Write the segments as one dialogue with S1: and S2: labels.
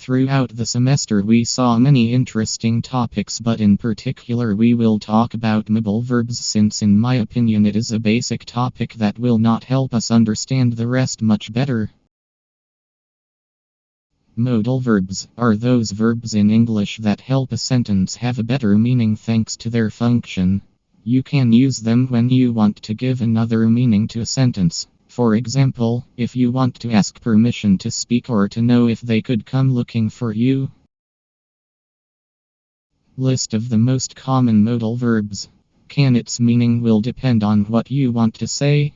S1: Throughout the semester we saw many interesting topics, but in particular we will talk about modal verbs, since in my opinion it is a basic topic that will not help us understand the rest much better. Modal verbs are those verbs in English that help a sentence have a better meaning thanks to their function. You can use them when you want to give another meaning to a sentence. For example, if you want to ask permission to speak or to know if they could come looking for you. List of the most common modal verbs. Can its meaning will depend on what you want to say.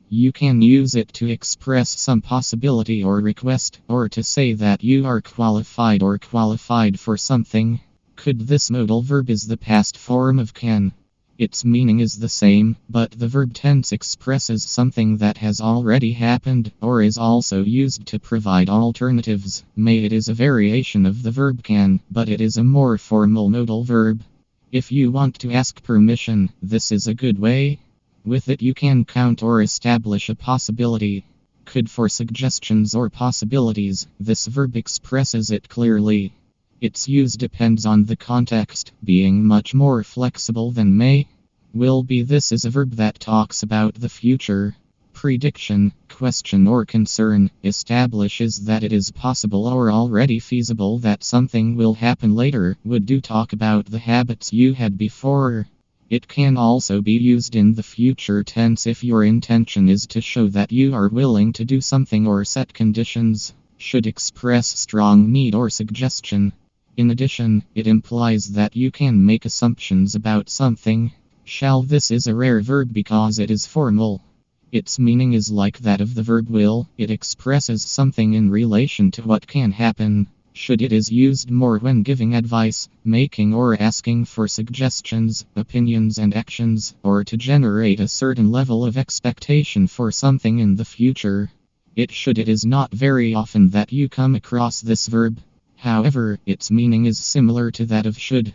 S1: You can use it to express some possibility or request, or to say that you are qualified or qualified for something. Could this modal verb is the past form of can. Its meaning is the same, but the verb tense expresses something that has already happened, or is also used to provide alternatives. May it is a variation of the verb can, but it is a more formal modal verb. If you want to ask permission, this is a good way. With it you can count or establish a possibility. Could for suggestions or possibilities, this verb expresses it clearly. Its use depends on the context, being much more flexible than may. Will be. This is a verb that talks about the future. Prediction, question or concern, establishes that it is possible or already feasible that something will happen later. Would do talk about the habits you had before. It can also be used in the future tense if your intention is to show that you are willing to do something or set conditions. Should express strong need or suggestion. In addition, it implies that you can make assumptions about something. Shall. This is a rare verb because it is formal. Its meaning is like that of the verb will. It expresses something in relation to what can happen. Should. It is used more when giving advice, making or asking for suggestions, opinions and actions, or to generate a certain level of expectation for something in the future. It should. It is not very often that you come across this verb. However, its meaning is similar to that of should.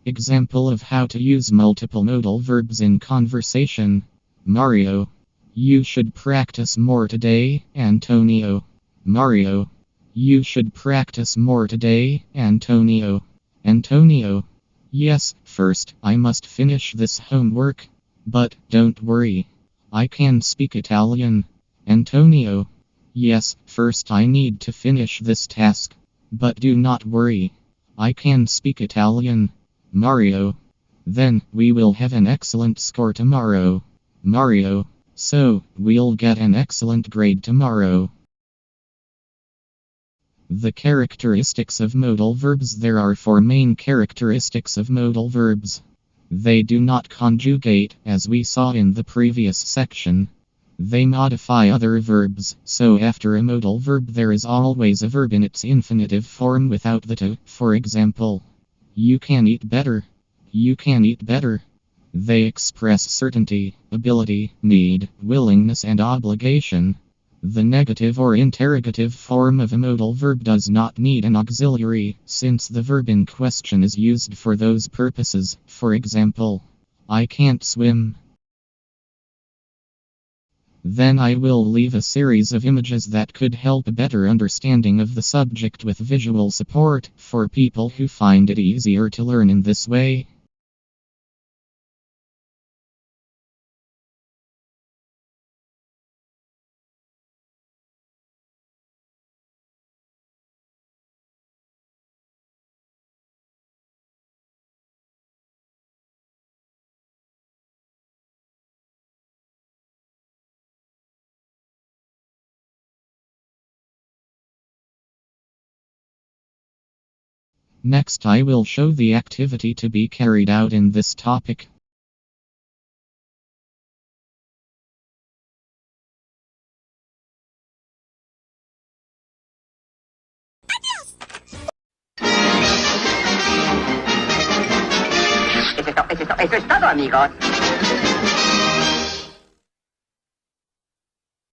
S1: Example of how to use multiple modal verbs in conversation. Mario. You should practice more today, Antonio. Mario. You should practice more today, Antonio. Antonio. Yes, first I must finish this homework. But don't worry. I can speak Italian. Antonio. Yes, first I need to finish this task. But do not worry. I can speak Italian. Mario. Then, we will have an excellent score tomorrow. Mario. So, we'll get an excellent grade tomorrow. The characteristics of modal verbs. There are four main characteristics of modal verbs. They do not conjugate, as we saw in the previous section. They modify other verbs, so after a modal verb there is always a verb in its infinitive form without the to. For example, you can eat better. You can eat better. They express certainty, ability, need, willingness and obligation. The negative or interrogative form of a modal verb does not need an auxiliary, since the verb in question is used for those purposes. For example, I can't swim. Then I will leave a series of images that could help a better understanding of the subject with visual support, for people who find it easier to learn in this way. Next I will show the activity to be carried out in this topic.
S2: Eso es todo, amigos.